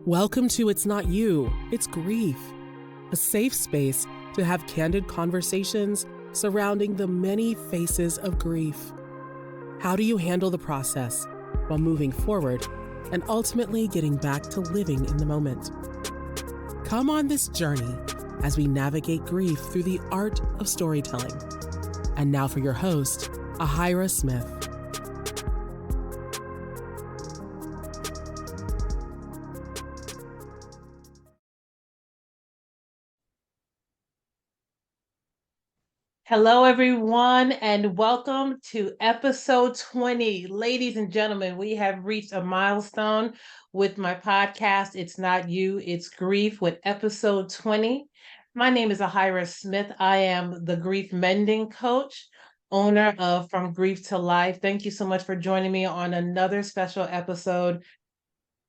Welcome to It's Not You, It's Grief, a safe space to have candid conversations surrounding the many faces of grief. How do you handle the process while moving forward and ultimately getting back to living in the moment? Come on this journey as we navigate grief through the art of storytelling. And now for your host, Ahira Smith. Hello, everyone, and welcome to episode 20. Ladies and gentlemen, we have reached a milestone with my podcast, It's Not You, It's Grief, with episode 20. My name is Ahira Smith. I am the grief mending coach, owner of From Grief to Life. Thank you so much for joining me on another special episode.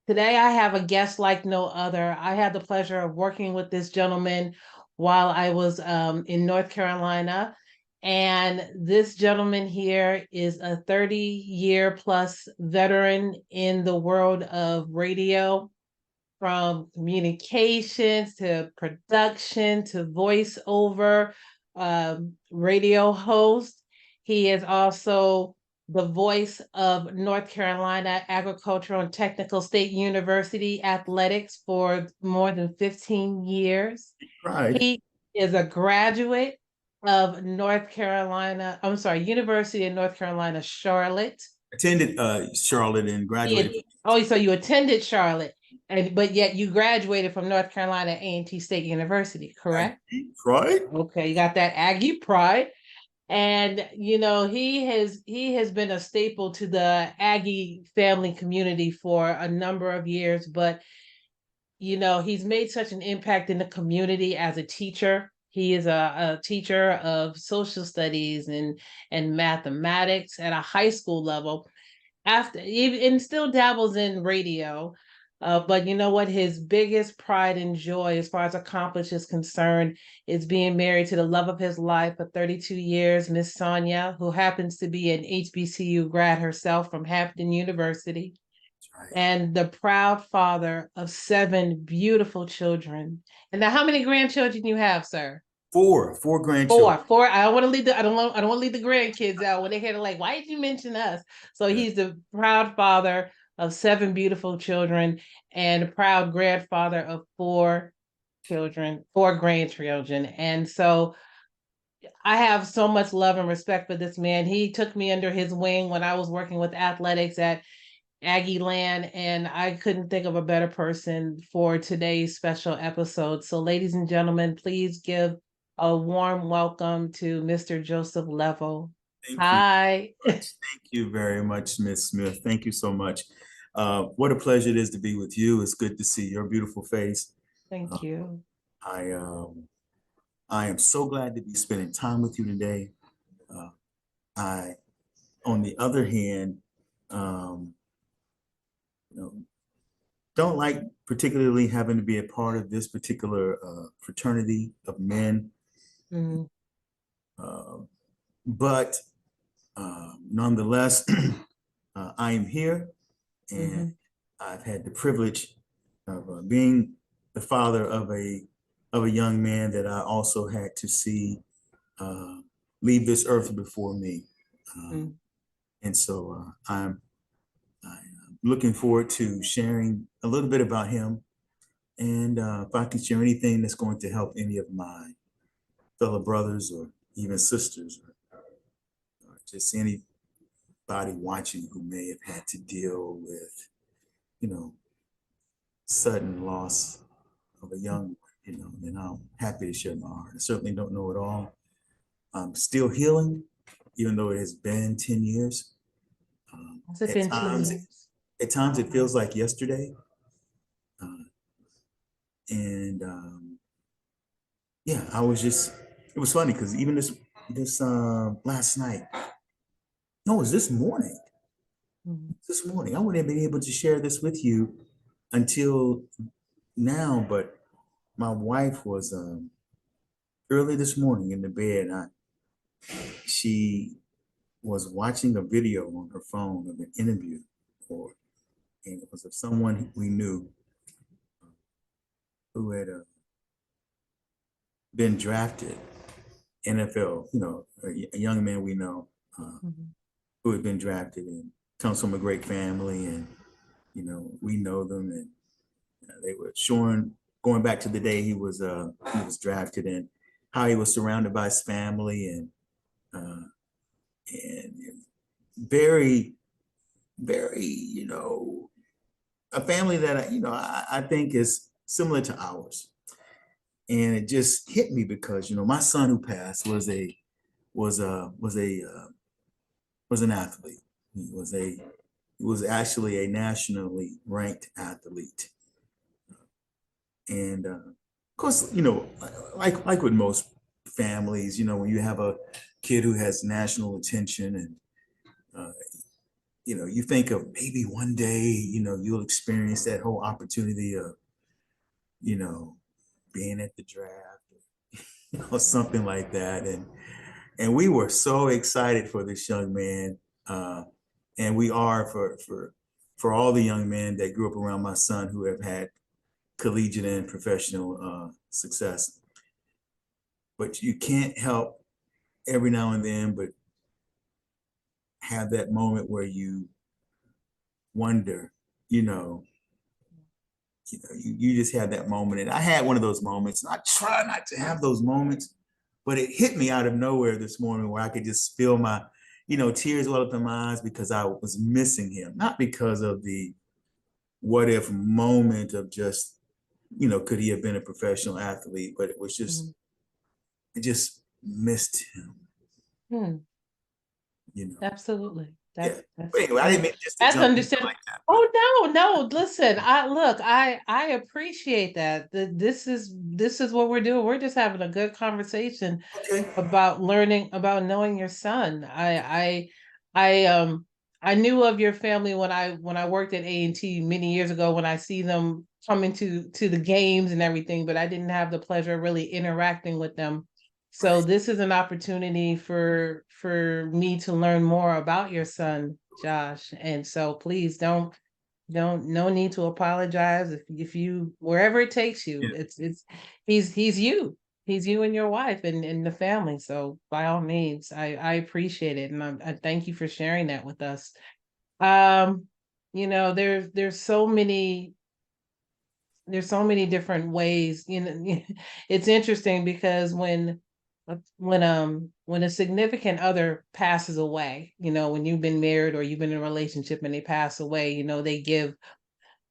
Today, I have a guest like no other. I had the pleasure of working with this gentleman while I was in North Carolina. And this gentleman here is a 30-year plus veteran in the world of radio, from communications to production to voiceover, radio host. He is also the voice of North Carolina Agricultural and Technical State University athletics for more than 15 years. Right. He is a graduate of University of North Carolina, Charlotte. Attended Charlotte and graduated. So you attended Charlotte, but yet you graduated from North Carolina A&T State University, correct? Right. Okay, you got that Aggie pride. And he has been a staple to the Aggie family community for a number of years, but he's made such an impact in the community as a teacher. He is a teacher of social studies and mathematics at a high school level, and still dabbles in radio. But you know what? His biggest pride and joy, as far as accomplishment is concerned, is being married to the love of his life for 32 years, Miss Sonia, who happens to be an HBCU grad herself from Hampton University, and the proud father of 7 beautiful children. And now, how many grandchildren you have, sir? Four grandchildren. Four. I don't want to leave the grandkids out when they hear like, why did you mention us? So he's the proud father of 7 beautiful children and proud grandfather of 4 grandchildren. And so I have so much love and respect for this man. He took me under his wing when I was working with athletics at Aggie Land, and I couldn't think of a better person for today's special episode. So ladies and gentlemen, please give a warm welcome to Mr. Joseph Level. Hi. Thank you very much, Ms. Smith. Thank you so much. What a pleasure it is to be with you. It's good to see your beautiful face. Thank you. I am so glad to be spending time with you today. On the other hand, don't like particularly having to be a part of this particular fraternity of men. Mm-hmm. But nonetheless, I am here, and I've had the privilege of being the father of a young man that I also had to see leave this earth before me. And so I'm looking forward to sharing a little bit about him, and if I can share anything that's going to help any of my fellow brothers or even sisters, or just anybody watching who may have had to deal with, sudden loss of a young one, then I'm happy to share my heart. I certainly don't know it all. I'm still healing, even though it has been 10 years. At times it feels like yesterday. It was funny because even this last night, no, it was this morning. This morning, I wouldn't have been able to share this with you until now, but my wife was early this morning in the bed. She was watching a video on her phone of an interview, and it was of someone we knew, who had been drafted, NFL, a young man we know who had been drafted and comes from a great family, and we know them, and they were showing, going back to the day he was drafted, and how he was surrounded by his family, and very, very, a family that I think is similar to ours. And it just hit me because my son who passed was an athlete. He was actually a nationally ranked athlete. And of course, like with most families, when you have a kid who has national attention, and you think of maybe one day, you'll experience that whole opportunity of, being at the draft, or something like that. And we were so excited for this young man, and we are for all the young men that grew up around my son who have had collegiate and professional success. But you can't help every now and then but have that moment where you wonder, you just have that moment. And I had one of those moments, and I try not to have those moments, but it hit me out of nowhere this morning where I could just feel my, tears well up in my eyes because I was missing him, not because of the what if moment of just, could he have been a professional athlete, but it was just, I just missed him. Absolutely. Yeah. But anyway, I didn't mean just to that's jump in understandable. like that. Oh no, listen. I appreciate that. This is what we're doing. We're just having a good conversation Okay. about learning, about knowing your son. I I knew of your family when I worked at A&T many years ago, when I see them coming to the games and everything, but I didn't have the pleasure of really interacting with them. So Right. this is an opportunity for me to learn more about your son, Josh. And so please don't, no need to apologize if you, wherever it takes you, Yeah. it's he's you. He's you and your wife and the family. So by all means, I appreciate it, and I thank you for sharing that with us. Um, there's so many different ways. It's interesting because when a significant other passes away, when you've been married or you've been in a relationship and they pass away, they give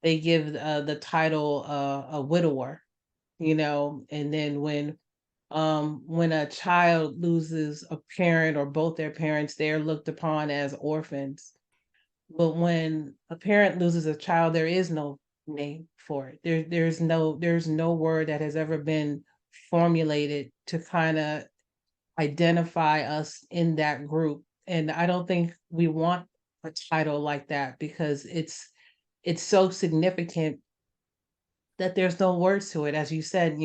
the title a widower, and then when a child loses a parent or both their parents, they're looked upon as orphans. But when a parent loses a child, there is no name for it. There's no word that has ever been formulated to kind of identify us in that group. And I don't think we want a title like that because it's so significant that there's no words to it. As you said,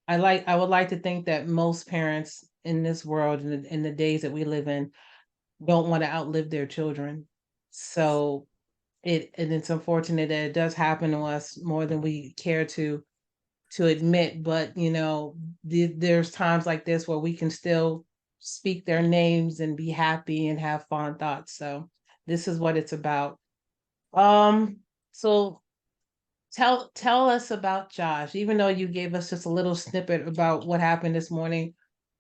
I would like to think that most parents in this world, in the days that we live in, don't want to outlive their children. So it's unfortunate that it does happen to us more than we care to admit. But there's times like this where we can still speak their names and be happy and have fond thoughts. So this is what it's about. So tell us about Josh. Even though you gave us just a little snippet about what happened this morning,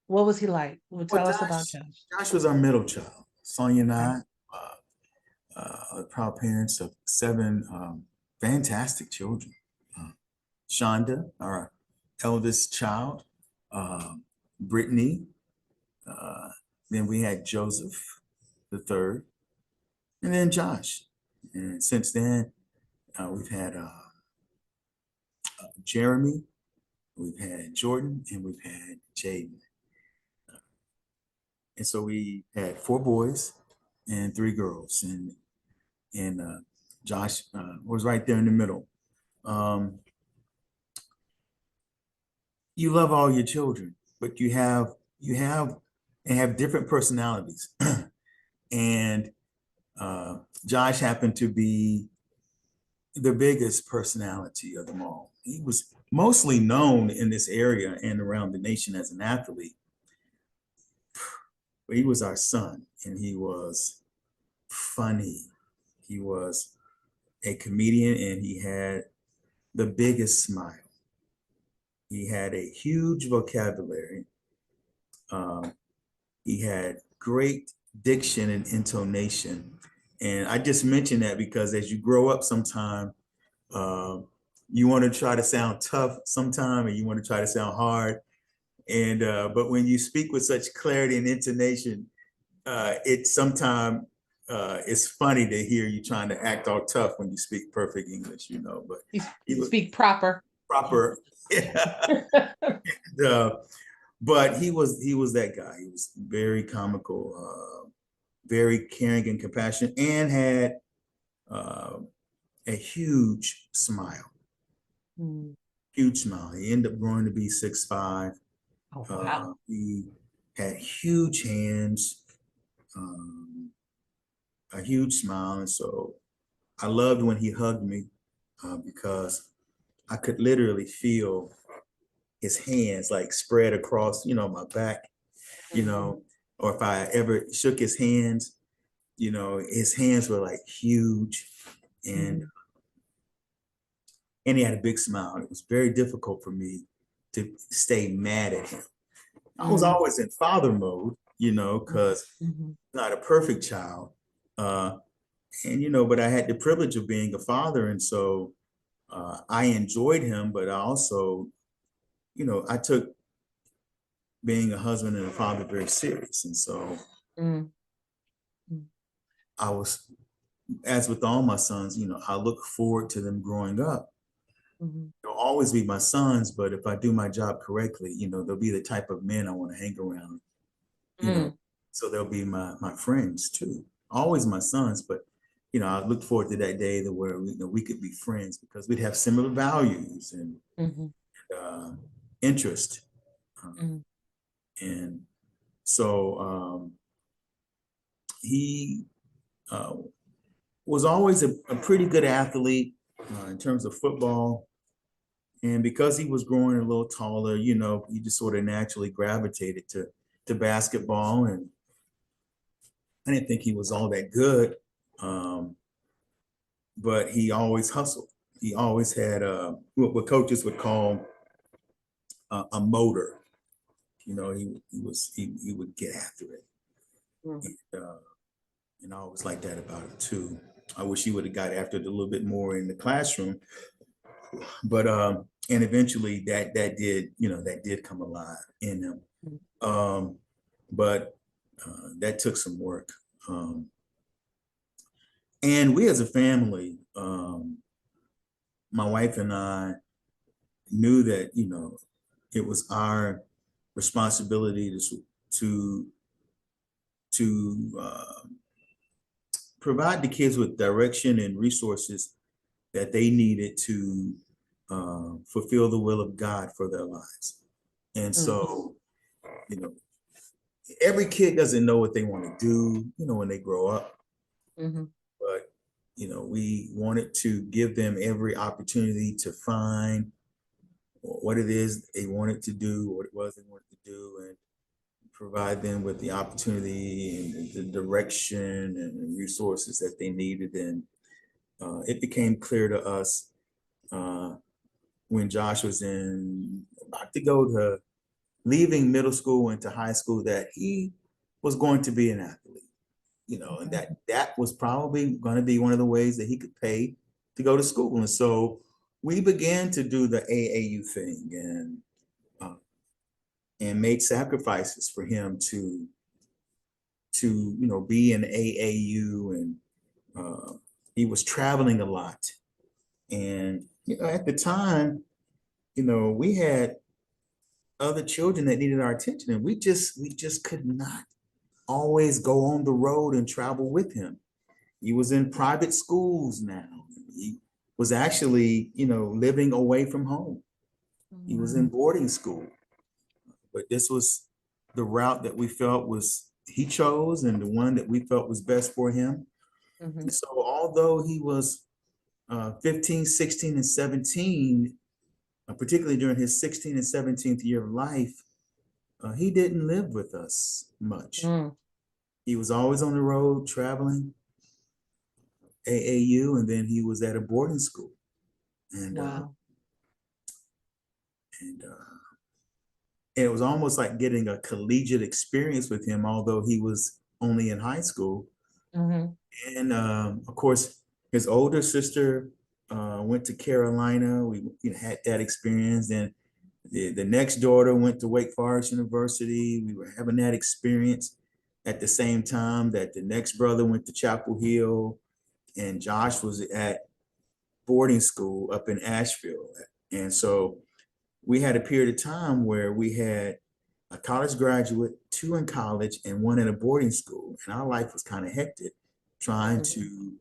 what was he like? Well, Well, tell us about Josh. Josh was our middle child. Sonia and Okay. I, proud parents of 7 fantastic children. Shonda, our eldest child, Brittany, uh, then we had Joseph the third, and then Josh. And since then, we've had Jeremy, we've had Jordan, and we've had Jaden. And so we had 4 boys and 3 girls, and Josh was right there in the middle. You love all your children, but you have different personalities. And Josh happened to be the biggest personality of them all. He was mostly known in this area and around the nation as an athlete, but he was our son, and he was funny. He was a comedian, and he had the biggest smile. He had a huge vocabulary. He had great diction and intonation. And I just mention that because as you grow up sometime, you want to try to sound tough sometime, and you want to try to sound hard. And but when you speak with such clarity and intonation, it sometimes it's funny to hear you trying to act all tough when you speak perfect English, you know. But you speak proper. Yeah. But he was that guy. He was very comical, very caring and compassionate, and had a huge smile. Huge smile. He ended up growing to be 6'5". Oh, wow. He had huge hands, a huge smile. And so I loved when he hugged me because I could literally feel his hands like spread across, my back, or if I ever shook his hands, his hands were like huge, and he had a big smile. It was very difficult for me to stay mad at him. I was always in father mode, because not a perfect child. But I had the privilege of being a father. And so I enjoyed him, but I also, I took being a husband and a father very serious. And so I was, as with all my sons, I look forward to them growing up. They'll always be my sons, but if I do my job correctly, they'll be the type of men I want to hang around, so they'll be my friends too. Always my sons, but I look forward to that day where we could be friends because we'd have similar values and interest. And so he was always a pretty good athlete in terms of football. And because he was growing a little taller, he just sort of naturally gravitated to basketball. And I didn't think he was all that good, but he always hustled. He always had what coaches would call a motor. He would get after it. And I always liked that about him too. I wish he would have got after it a little bit more in the classroom. But and eventually that did come alive in him. But that took some work. And we as a family, my wife and I knew that, it was our responsibility to provide the kids with direction and resources that they needed to fulfill the will of God for their lives. And so, every kid doesn't know what they want to do, when they grow up. But, we wanted to give them every opportunity to find what it is they wanted to do, what it was they wanted to do, and provide them with the opportunity and the direction and resources that they needed. And it became clear to us when Josh was about to go to leaving middle school into high school that he was going to be an athlete, and that was probably going to be one of the ways that he could pay to go to school. And so we began to do the AAU thing and made sacrifices for him to be in AAU, and he was traveling a lot. And at the time, we had other children that needed our attention, and we just could not always go on the road and travel with him. He was in private schools now. He was actually, living away from home. He was in boarding school. But this was the route that we felt he chose, and the one that we felt was best for him. And so although he was 15, 16, and 17, particularly during his 16th and 17th year of life, he didn't live with us much. He was always on the road traveling, AAU, and then he was at a boarding school. And Wow. and it was almost like getting a collegiate experience with him, although he was only in high school. And of course, his older sister went to Carolina. We had that experience. And the next daughter went to Wake Forest University. We were having that experience at the same time that the next brother went to Chapel Hill, and Josh was at boarding school up in Asheville. And so we had a period of time where we had a college graduate, 2 in college, and 1 in a boarding school. And our life was kind of hectic, trying to,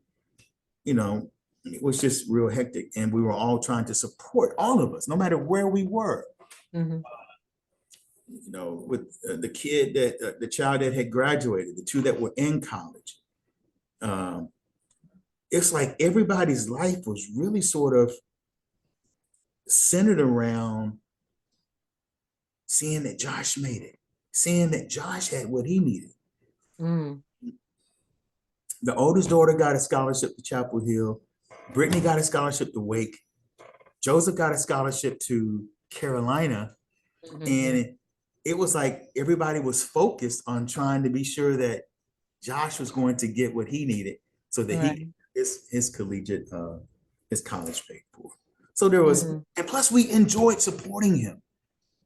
it was just real hectic. And we were all trying to support, all of us, no matter where we were. With the kid that, the child that had graduated, the 2 that were in college. It's like everybody's life was really sort of centered around seeing that Josh made it, seeing that Josh had what he needed. The oldest daughter got a scholarship to Chapel Hill. Brittany got a scholarship to Wake. Joseph got a scholarship to Carolina. And it was like everybody was focused on trying to be sure that Josh was going to get what he needed so that he his collegiate, his college paid for. So there was, and plus we enjoyed supporting him.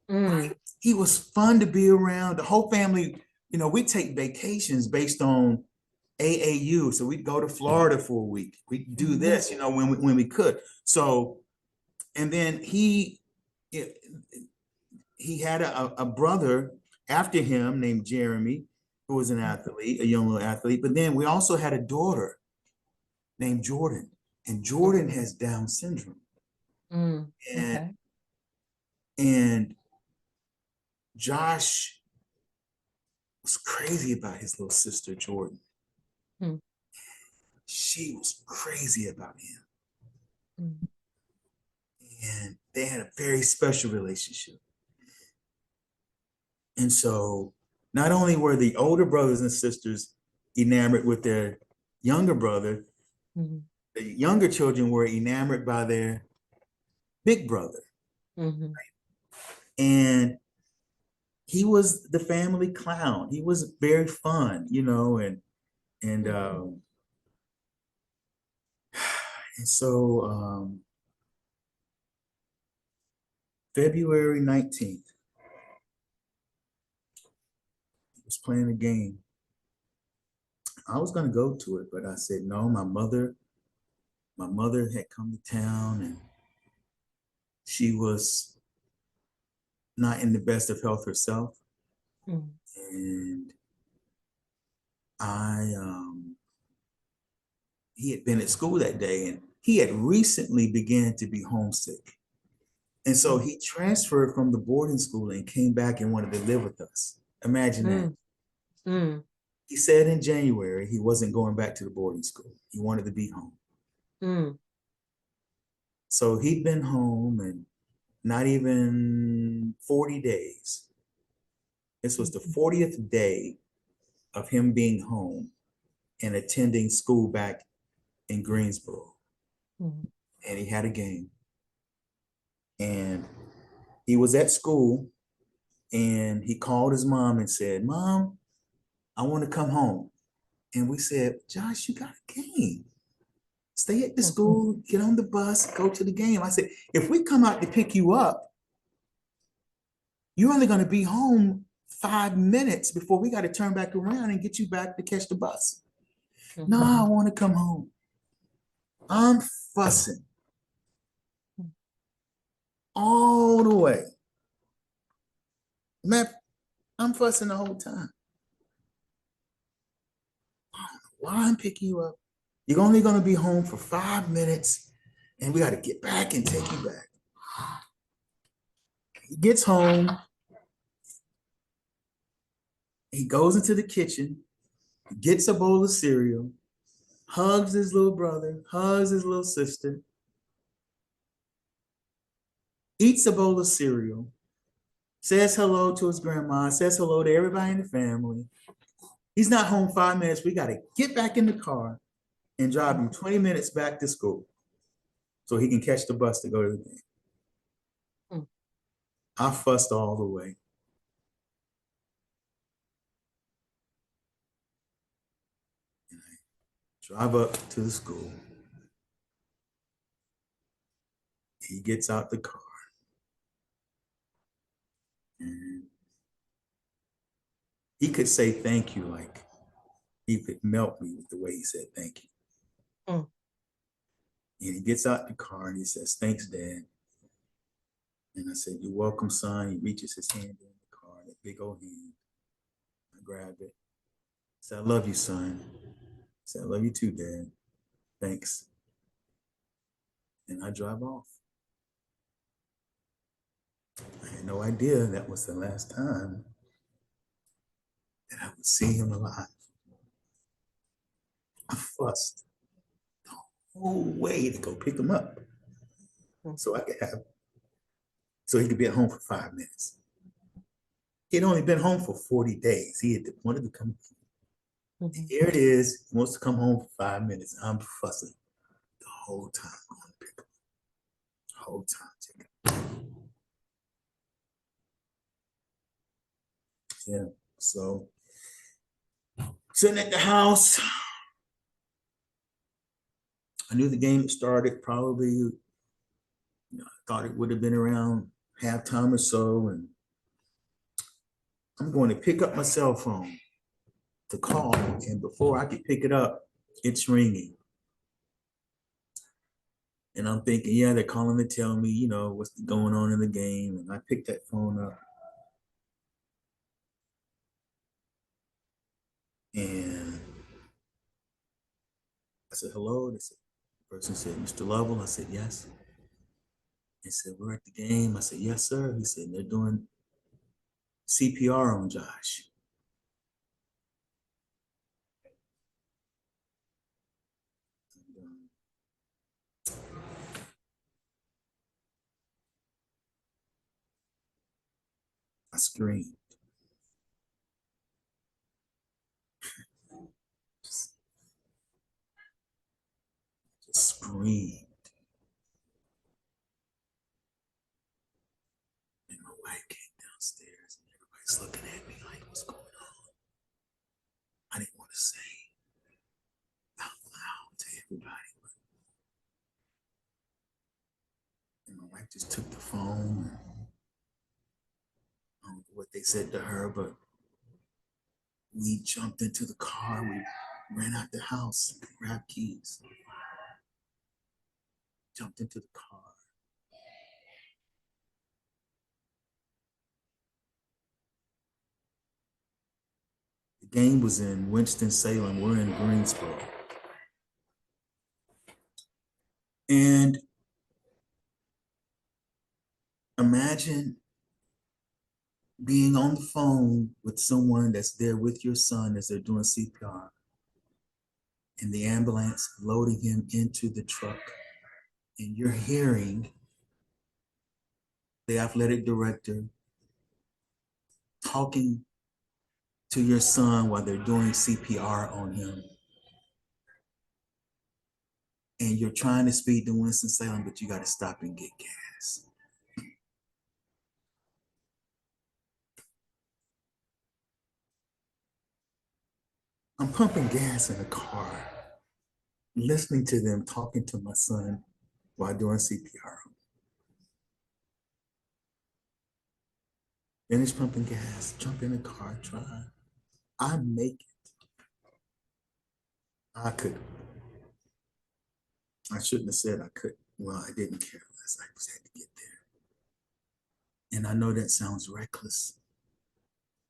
Right? He was fun to be around. The whole family, we take vacations based on AAU. So we'd go to Florida for a week. We'd do this, when we could. So, and then he had a brother after him named Jeremy, who was an athlete, a young little athlete. But then we also had a daughter named Jordan, and Jordan has Down syndrome. And Josh was crazy about his little sister, Jordan. She was crazy about him. And they had a very special relationship. And so not only were the older brothers and sisters enamored with their younger brother, the younger children were enamored by their big brother. And he was the family clown. He was very fun, and so February 19th, he was playing a game. I was going to go to it, but I said, no, my mother had come to town, and she was not in the best of health herself. And he had been at school that day, and he had recently began to be homesick. And so he transferred from the boarding school and came back and wanted to live with us. Imagine that. He said in January he wasn't going back to the boarding school. He wanted to be home. So he'd been home, and not even 40 days. This was the 40th day of him being home and attending school back in Greensboro. And he had a game. And he was at school, and he called his mom and said, Mom, I want to come home. And we said, Josh, you got a game. Stay at the school, get on the bus, go to the game. I said, if we come out to pick you up, you're only going to be home 5 minutes before we got to turn back around and get you back to catch the bus. No, I want to come home. I'm fussing all the way. Man, I'm fussing the whole time. Why I'm picking you up? You're only going to be home for 5 minutes, and we got to get back and take you back. He gets home. He goes into the kitchen, gets a bowl of cereal, hugs his little brother, hugs his little sister, eats a bowl of cereal, says hello to his grandma, says hello to everybody in the family. He's not home 5 minutes. We got to get back in the car and drive him 20 minutes back to school so he can catch the bus to go to the game. Mm. I fussed all the way. And I drive up to the school. He gets out the car. And he could say thank you, like he could melt me with the way he said thank you. Mm. And he gets out the car and he says, thanks, Dad. And I said, you're welcome, son. He reaches his hand in the car, that big old hand. I grabbed it. I said, I love you, son. I said, I love you too, Dad. Thanks. And I drive off. I had no idea that was the last time that I would see him alive. I fussed the whole way to go pick him up so he could be at home for 5 minutes. He'd only been home for 40 days. He had wanted to come. Mm-hmm. Here it is. He wants to come home for 5 minutes. I'm fussing the whole time going to pick him up. The whole time. Yeah. So sitting at the house, I knew the game started probably, I thought it would have been around halftime or so. And I'm going to pick up my cell phone to call. And before I could pick it up, it's ringing. And I'm thinking, yeah, they're calling to tell me, what's going on in the game. And I picked that phone up. And I said, hello. The person said, Mr. Lovell. I said, yes. He said, we're at the game. I said, yes, sir. He said, they're doing CPR on Josh. I screamed. Just screamed. And my wife came downstairs and everybody's looking at me like, what's going on? I didn't want to say out loud to everybody. And my wife just took the phone. I don't know what they said to her, but we jumped into the car. We ran out the house, grabbed keys, jumped into the car. The game was in Winston-Salem. We're in Greensboro. And imagine being on the phone with someone that's there with your son as they're doing CPR, and the ambulance loading him into the truck, and you're hearing the athletic director talking to your son while they're doing CPR on him. And you're trying to speed to Winston-Salem, but you got to stop and get gas. I'm pumping gas in a car, listening to them talking to my son while doing CPR. Finish pumping gas, jump in the car, drive. I make it. I shouldn't have said I couldn't. Well, I didn't care less. I just had to get there. And I know that sounds reckless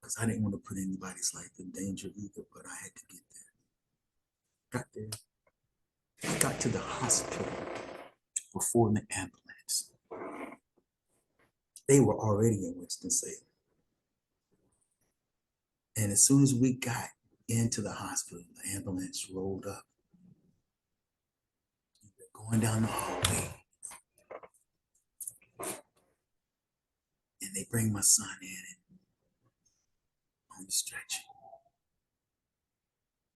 because I didn't want to put anybody's life in danger either, but I had to get there. Got there. I got to the hospital before the ambulance. They were already in Winston-Salem. And as soon as we got into the hospital, the ambulance rolled up. going down the hallway, and they bring my son in and on the stretcher,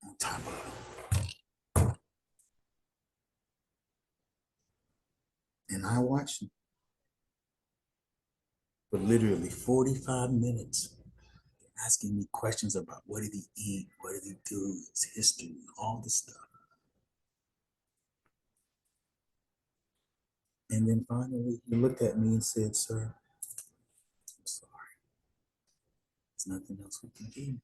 on top of him. And I watched him for literally 45 minutes, asking me questions about what did he eat, what did he do, his history, all this stuff. And then finally, he looked at me and said, "Sir, I'm sorry. There's nothing else we can do."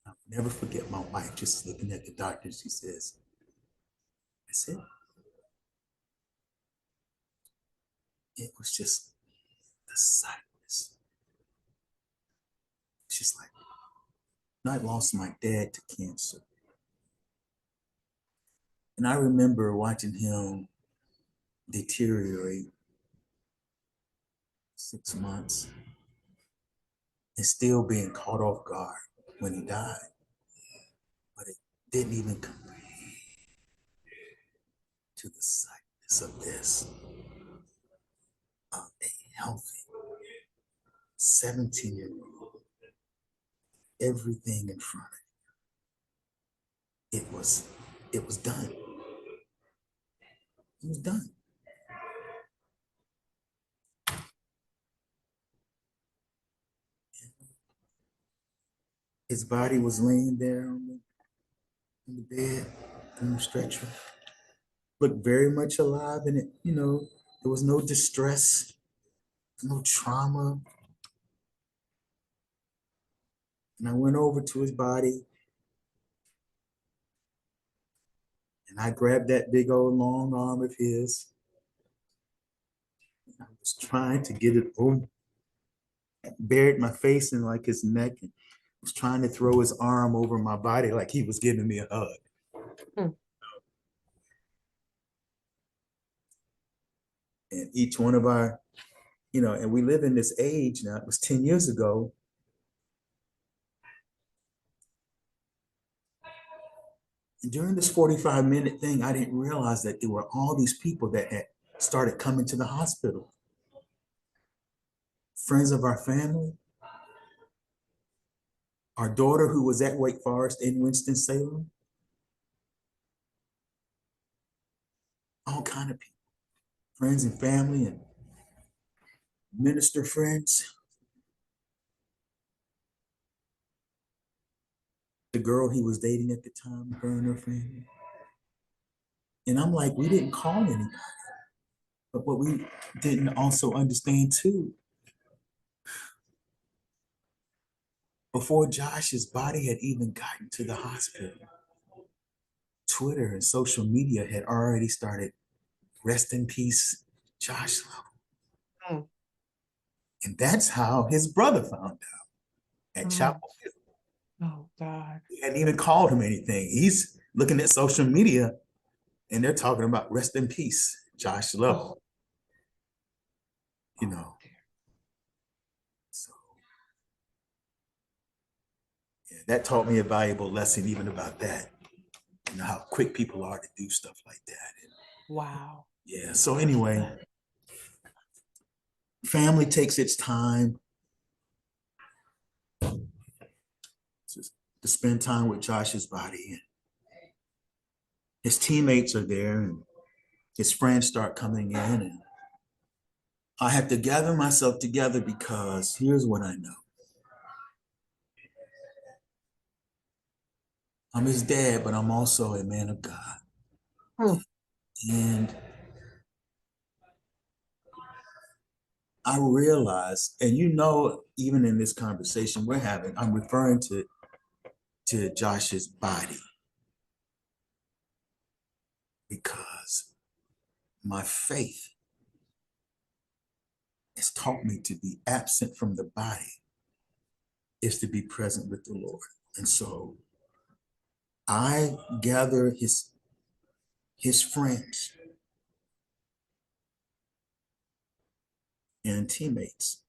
I'll never forget my wife just looking at the doctor. She says, "That's it." It was just the silence. It's just like, I lost my dad to cancer. And I remember watching him deteriorate 6 months and still being caught off guard when he died. But it didn't even compare to the silence of this, of a healthy 17-year-old, everything in front of him. It was done. It was done. His body was laying there on the bed, on the stretcher. Looked very much alive, and there was no distress, no trauma. And I went over to his body, and I grabbed that big old long arm of his. I was trying to get it over, buried my face in like his neck, and was trying to throw his arm over my body like he was giving me a hug. And each one of our, and we live in this age now, it was 10 years ago. And during this 45-minute thing, I didn't realize that there were all these people that had started coming to the hospital. Friends of our family, our daughter who was at Wake Forest in Winston-Salem, all kind of people, friends and family and minister friends. The girl he was dating at the time, her and her family. And I'm like, we didn't call anybody. But what we didn't also understand too, before Josh's body had even gotten to the hospital, Twitter and social media had already started, "Rest in peace, Josh Lovell." And that's how his brother found out at Chapel Hill. Oh, God. He hadn't even called him anything. He's looking at social media and they're talking about "Rest in peace, Josh Lovell." So yeah, that taught me a valuable lesson even about that. How quick people are to do stuff like that. Wow. Yeah, so anyway, family takes its time to spend time with Josh's body. And his teammates are there and his friends start coming in. And I have to gather myself together because here's what I know. I'm his dad, but I'm also a man of God. And I realize, and even in this conversation we're having, I'm referring to Josh's body because my faith has taught me to be absent from the body is to be present with the Lord. And so I gather his friends and teammates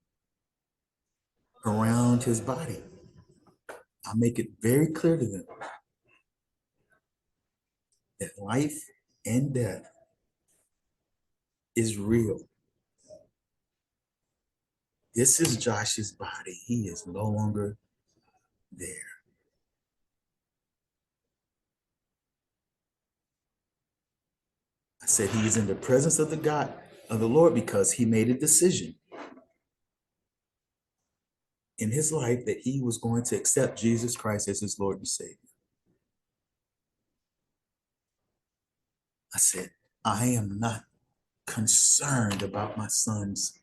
around his body. I make it very clear to them that life and death is real. This is Josh's body. He is no longer there. I said he is in the presence of the God of the Lord because he made a decision in his life that he was going to accept Jesus Christ as his Lord and Savior. I said, I am not concerned about my sons,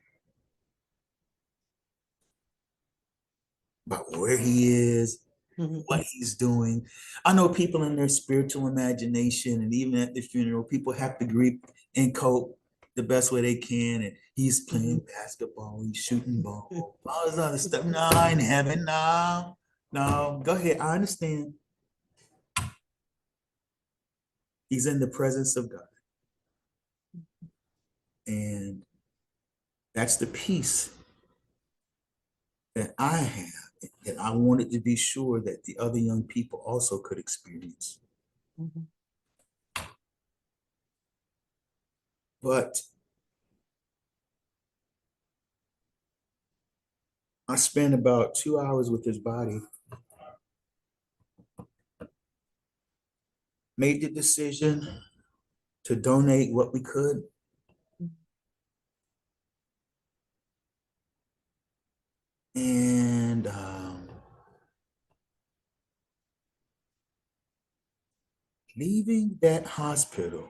about where he is, what he's doing. I know people in their spiritual imagination, and even at the funeral, people have to grieve and cope the best way they can. And he's playing basketball, he's shooting ball, all this other stuff. No, in heaven, no, go ahead. I understand. He's in the presence of God. And that's the peace that I have, that I wanted to be sure that the other young people also could experience. But I spent about 2 hours with his body, made the decision to donate what we could. And leaving that hospital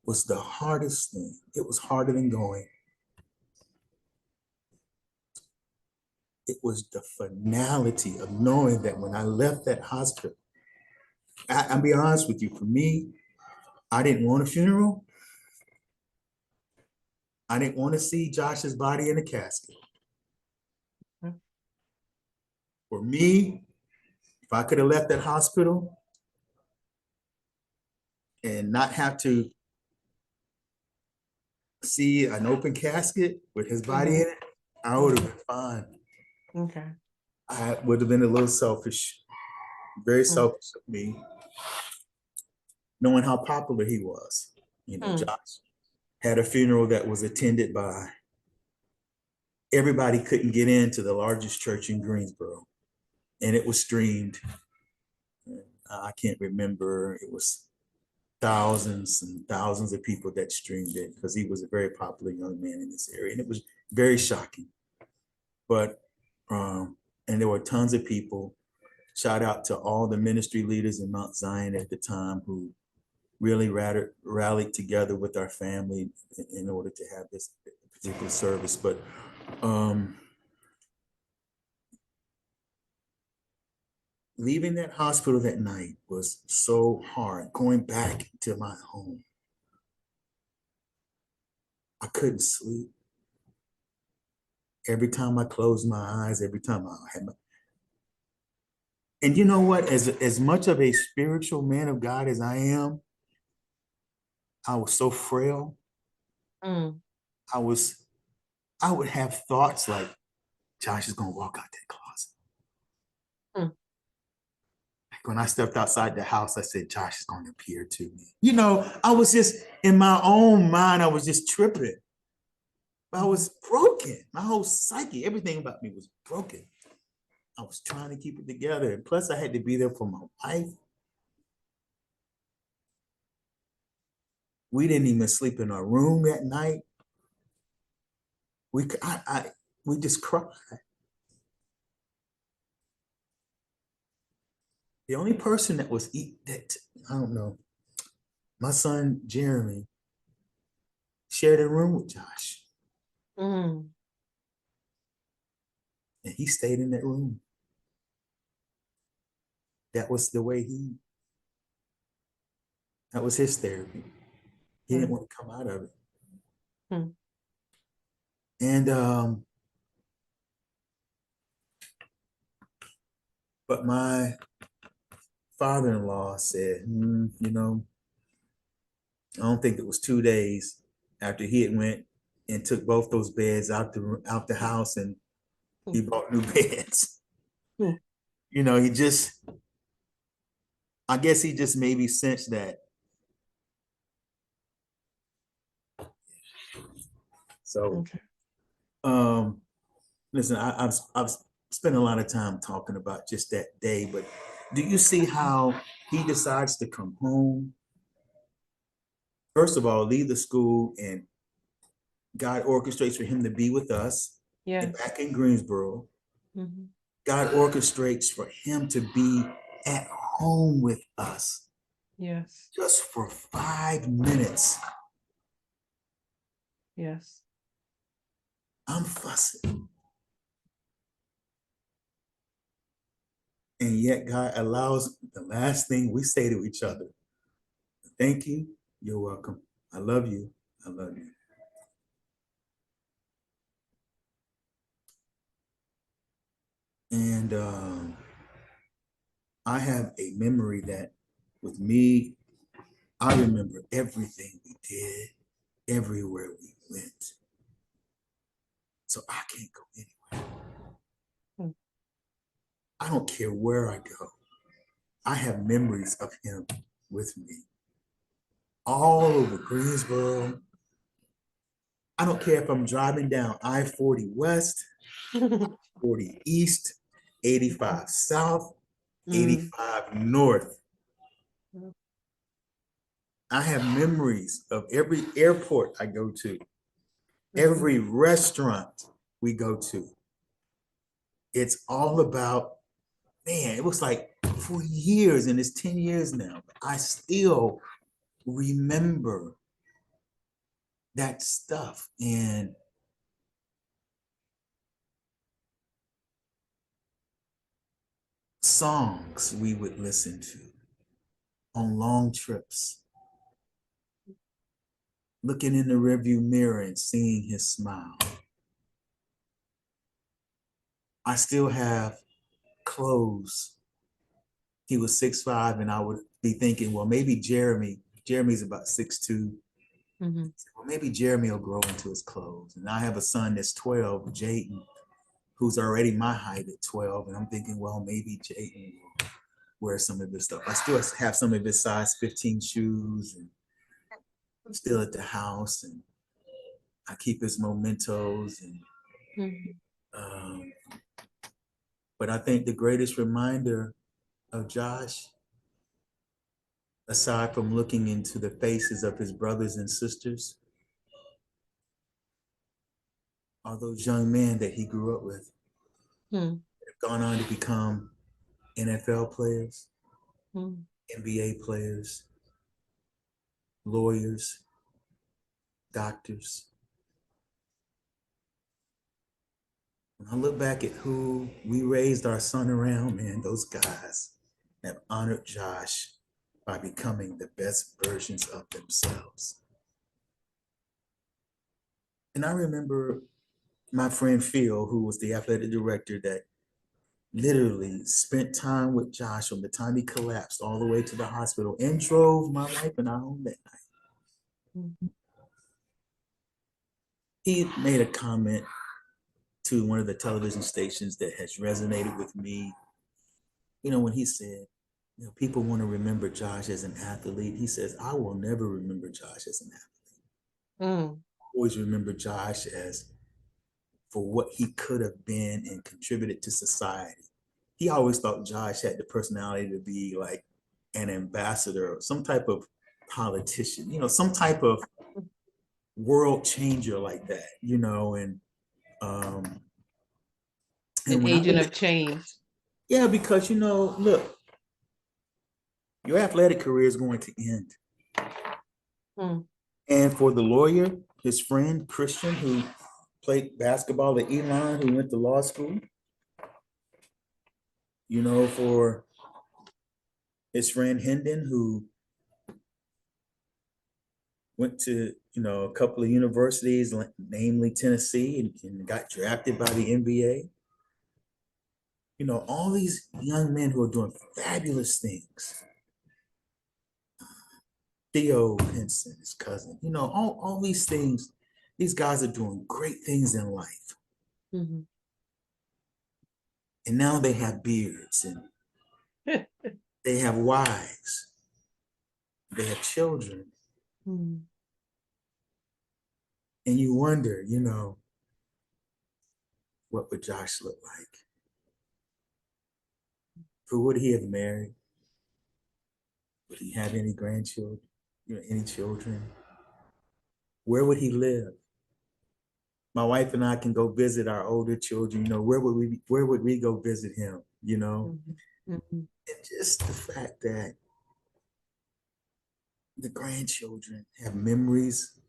was the hardest thing. It was harder than going. It was the finality of knowing that when I left that hospital, I'll be honest with you, for me, I didn't want a funeral. I didn't want to see Josh's body in a casket. For me, if I could have left that hospital and not have to see an open casket with his body in it, I would have been fine. Okay. I would have been a little selfish, very selfish of me, knowing how popular he was. You know, Josh had a funeral that was attended by everybody. Couldn't get into the largest church in Greensboro, and it was streamed. I can't remember, it was thousands and thousands of people that streamed it because he was a very popular young man in this area, and it was very shocking. But and there were tons of people. Shout out to all the ministry leaders in Mount Zion at the time who really rallied together with our family in order to have this particular service. But leaving that hospital that night was so hard. Going back to my home, I couldn't sleep. Every time I closed my eyes, every time I had my, and you know what? As much of a spiritual man of God as I am, I was so frail. I would have thoughts like, Josh is gonna walk out that closet. Like when I stepped outside the house, I said, Josh is gonna appear to me. You know, I was just in my own mind, I was just tripping. I was broken. My whole psyche, everything about me was broken. I was trying to keep it together. And plus, I had to be there for my wife. We didn't even sleep in our room that night. We just cried. The only person that was that, I don't know, my son Jeremy shared a room with Josh. And he stayed in that room. That was the way that was his therapy. He didn't want to come out of it. And but my father-in-law said, you know, I don't think it was 2 days after he had went and took both those beds out the house, and he bought new beds. You know, I guess he just maybe sensed that So, Okay. listen, I've spent a lot of time talking about just that day, but do you see how he decides to come home? First of all, leave the school, and God orchestrates for him to be with us Yes. and back in Greensboro. Mhm. God orchestrates for him to be at home with us Yes. just for 5 minutes. Yes. I'm fussing. And yet God allows the last thing we say to each other. Thank you. You're welcome. I love you. I love you. And I have a memory that with me, I remember everything we did, everywhere we went. So I can't go anywhere. Hmm. I don't care where I go. I have memories of him with me all over Greensboro. I don't care if I'm driving down I-40 West, 40 East, 85 South, 85 North. I have memories of every airport I go to, every restaurant we go to. It's all about, man, it was like for years, and it's 10 years now. I still remember that stuff. And songs we would listen to on long trips, looking in the rearview mirror and seeing his smile. I still have clothes. He was 6'5", and I would be thinking, well, maybe Jeremy's about 6'2". Well, maybe Jeremy will grow into his clothes. And I have a son that's 12, Jayden, who's already my height at 12. And I'm thinking, well, maybe Jayden will wear some of this stuff. I still have some of his size 15 shoes, and I'm still at the house, and I keep his mementos. And but I think the greatest reminder of Josh, aside from looking into the faces of his brothers and sisters, are those young men that he grew up with, have gone on to become NFL players, NBA players, lawyers, doctors. When I look back at who we raised our son around, man, those guys have honored Josh by becoming the best versions of themselves. And I remember my friend Phil, who was the athletic director, that literally spent time with Josh from the time he collapsed all the way to the hospital and drove my wife and I home that night. He made a comment to one of the television stations that has resonated with me. You know, when he said, you know, people want to remember Josh as an athlete. He says, I will never remember Josh as an athlete. I always remember Josh as for what he could have been and contributed to society. He always thought Josh had the personality to be like an ambassador or some type of politician, you know, some type of world changer like that, you know, and An when I agent look of change. yeah, because you know, look, your athletic career is going to end. And for the lawyer, his friend Christian, who played basketball at Elon, who went to law school, you know, for his friend Hendon, who went to, you know, a couple of universities, namely Tennessee, and got drafted by the NBA. You know, all these young men who are doing fabulous things. Theo Pinson, his cousin, you know, all these things, these guys are doing great things in life. And now they have beards, and they have wives, they have children. And And you wonder, what would Josh look like? Who would he have married? Would he have any grandchildren? Any children? Where would he live? My wife and I can go visit our older children. Where would we go visit him? Mhm. And just the fact that the grandchildren have memories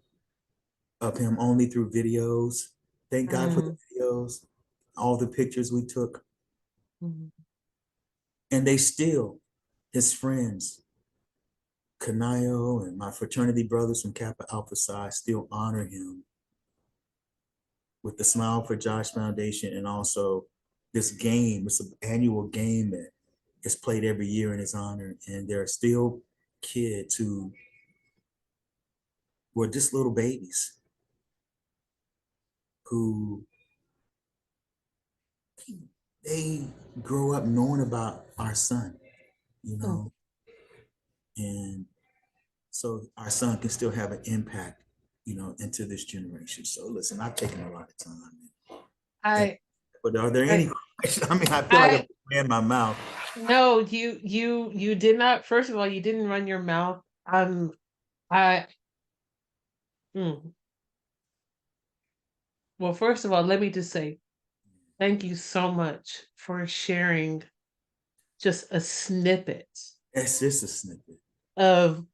of him only through videos. Thank God for the videos, all the pictures we took. Mhm. And they still, his friends, Kanayo and my fraternity brothers from Kappa Alpha Psi, still honor him with the Smile for Josh Foundation, and also this game. It's an annual game that is played every year in his honor. And there are still kids who were just little babies who they grow up knowing about our son, you Mm. know, and so our son can still have an impact, into this generation. So listen, I've taken a lot of time. And, I, but are there I, any questions? I mean, I feel like I, I'm in my mouth. no, you did not. First of all, you didn't run your mouth. I, mm. Well, first of all, let me just say thank you so much for sharing just a snippet That's just a snippet.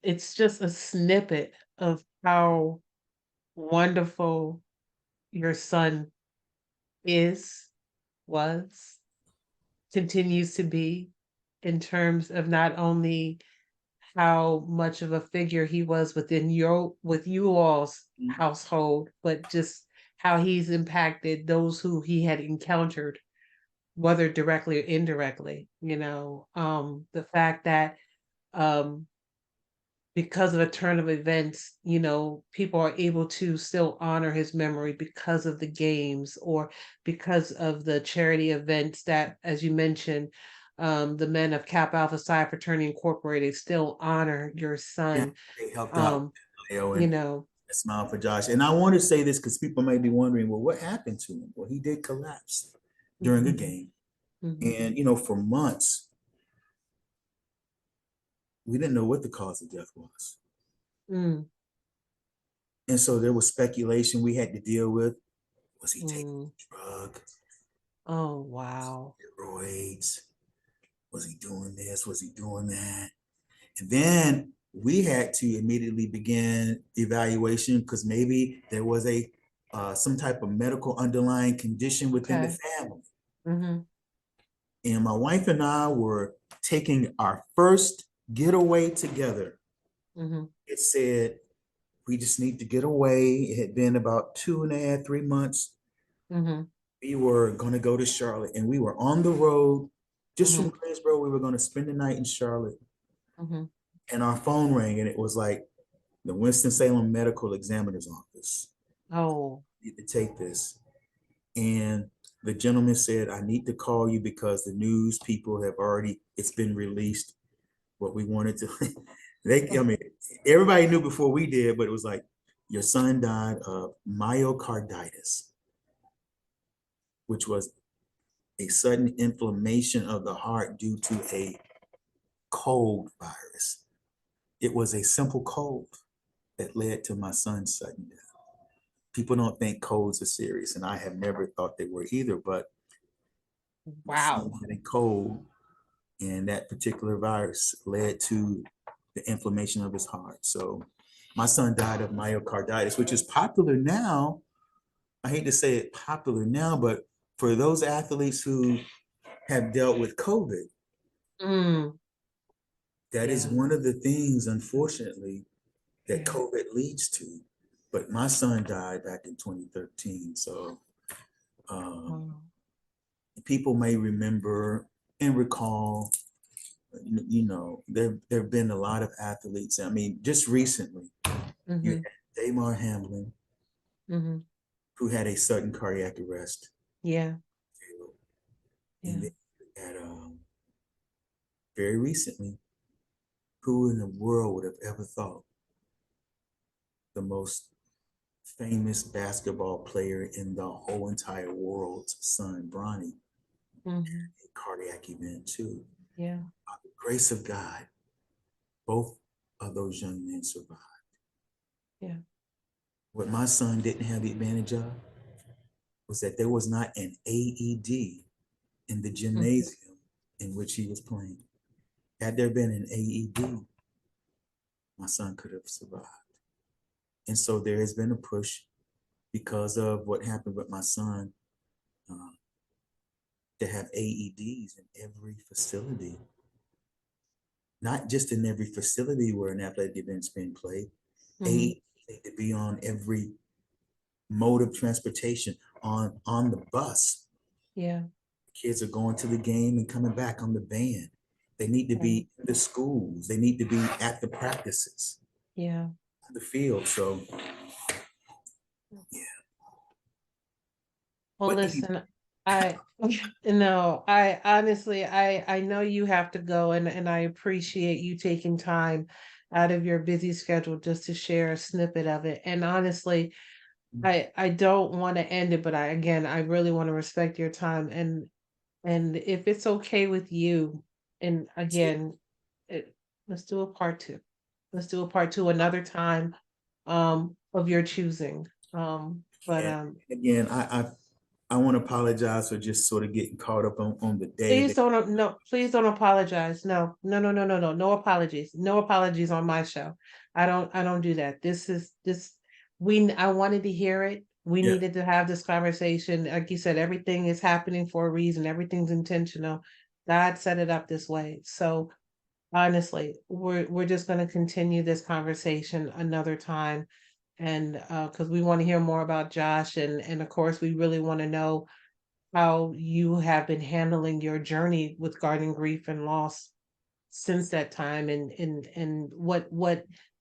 it's just a snippet of how wonderful your son is, was, continues to be in terms of not only how much of a figure he was with you all's household, but just how he's impacted those who he had encountered, whether directly or indirectly. The fact that um because of a turn of events, people are able to still honor his memory because of the games or because of the charity events that, as you mentioned, the men of Kappa Alpha Psi Fraternity Incorporated still honor your Yeah, son. they helped out Um, Leo you and know, a Smile for Josh. And I want to say this because people may be wondering, well, what happened to him? Well, he did collapse during a mhm, game. mhm, And, for months, we didn't know what the cause of death was. mm, And so there was speculation we had to deal with. Was he taking mm. a drug, Oh, wow. steroids? Was he doing this? Was he doing that? And then we had to immediately begin evaluation because maybe there was some type of medical underlying condition within the Okay. family. Mm-hmm. And my wife and I were taking our first getaway together. Mm-hmm. It said we just need to get away. It had been about 2.5, 3 months. Mm-hmm. We were going to go to Charlotte, and we were on the road just from Mm-hmm. Greensboro. We were going to spend the night in Charlotte, Mm-hmm. and our phone rang, and it was like the Winston-Salem Medical Examiner's Office. Oh. You need to take this. And the gentleman said, I need to call you because the news people have it's been released what we wanted to. I mean, everybody knew before we did, but it was like, your son died of myocarditis, which was a sudden inflammation of the heart due to a cold virus. It was a simple cold that led to my son's sudden death. People don't think colds are serious, and I have never thought they were either, but my son Wow. had a cold, and that particular virus led to the inflammation of his heart. So my son died of myocarditis, which is popular now. I hate to say it popular now, but for those athletes who have dealt with COVID, Mm. that is Yeah. one of the things, unfortunately, that Yeah. COVID leads to. But my son died back in 2013. So um, Wow. people may remember and recall, there have been a lot of athletes. I mean, just recently, you Mm-hmm. had Damar Hamlin, Mm-hmm. who had a sudden cardiac arrest. Yeah. And Yeah. then you had very recently, who in the world would have ever thought the most famous basketball player in the whole entire world's son, Bronny, Mm-hmm. a cardiac event too. Yeah. By the grace of God, both of those young men survived. Yeah. What my son didn't have the advantage of was that there was not an AED in the gymnasium in which he was playing. Had there been an AED, my son could have survived. And so there has been a push because of what happened with my son to have AEDs in every facility. Not just in every facility where an athletic event's being played. AEDs need to be on every mode of transportation, on the bus. Yeah. Kids are going to the game and coming back on the van. They need to be in the schools. They need to be at the practices. Yeah. On the field. So, yeah. Well, But listen, I no, I honestly, I know you have to go, and I appreciate you taking time out of your busy schedule just to share a snippet of it. And honestly, I don't want to end it, but I really want to respect your time, and if it's okay with you, and again, it, let's do a part two. Let's do a part two another time, of your choosing. But and again, I want to apologize for just sort of getting caught up on the day please that don't, no, please don't apologize. No, no, no, no, no, no, no apologies. No apologies on my show. I don't do that. I wanted to hear it. We yeah, needed to have this conversation. Like you said, everything is happening for a reason. Everything's intentional. God set it up this way. So honestly, we're just going to continue this conversation another time. And because we want to hear more about Josh, and of course we really want to know how you have been handling your journey with guarding grief and loss since that time, and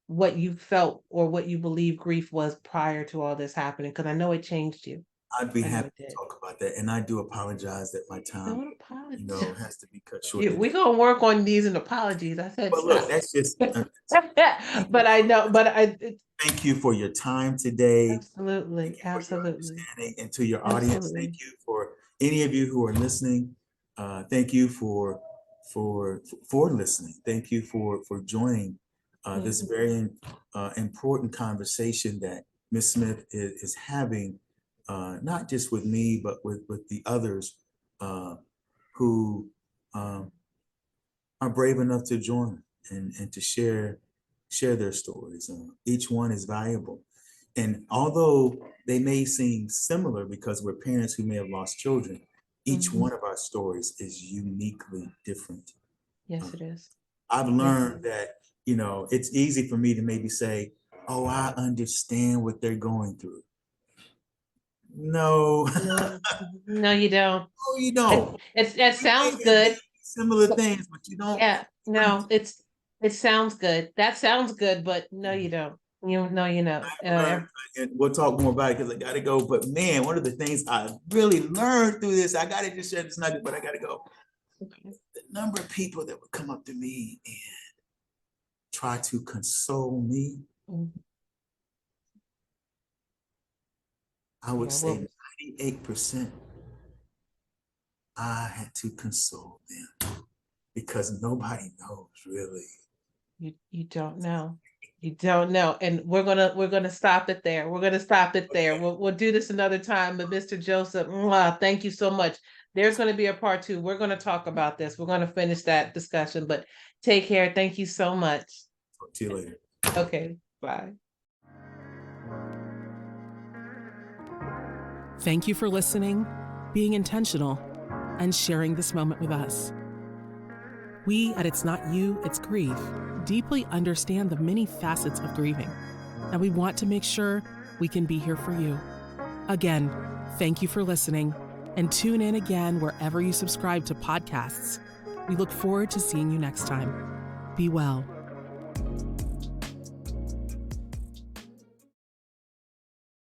what you felt or what you believe grief was prior to all this happening, because I know it changed you. I'd be I know happy it to did. talk about that. And I do apologize that my time, Don't apologize. has to be cut short We're today. gonna work on these and apologies. I said But look, stop. that's just But I know, thank you for your time today. Thank absolutely, you for your absolutely, understanding, and to your audience, thank absolutely. you for any of you who are listening. Thank you for listening. Thank you for joining Yeah. this very important conversation that Ms. Smith is having, not just with me, but with the others who are brave enough to join and to share their stories. Each one is valuable. And although they may seem similar because we're parents who may have lost children, each Mhm. one of our stories is uniquely different. Yes, it is. I've Yes. learned that, it's easy for me to maybe say, oh, I understand what they're going through. No, No, no, you don't. no, you don't. It We may sounds have good. been similar things, but you don't Yeah, no, it sounds good. That sounds good, but no, you don't. You know. learned, and we'll talk more about it because I gotta go. But man, one of the things I really learned through this, I gotta just share this nugget, but I gotta go. The number of people that would come up to me and try to console me, Mhm. I would Yeah, say well, 98% I had to console them because nobody knows really. you don't know. You don't know. And we're gonna stop it there. We're gonna stop it there. Okay. We'll do this another time. But Mr. Joseph, mwah, thank you so much. There's gonna be a part two. We're gonna talk about this. We're gonna finish that discussion, but take care. Thank you so much. Talk to you later. Okay, bye. Thank you for listening, being intentional, and sharing this moment with us. We at It's Not You, It's Grief deeply understand the many facets of grieving, and we want to make sure we can be here for you. Again, thank you for listening, and tune in again wherever you subscribe to podcasts. We look forward to seeing you next time. Be well.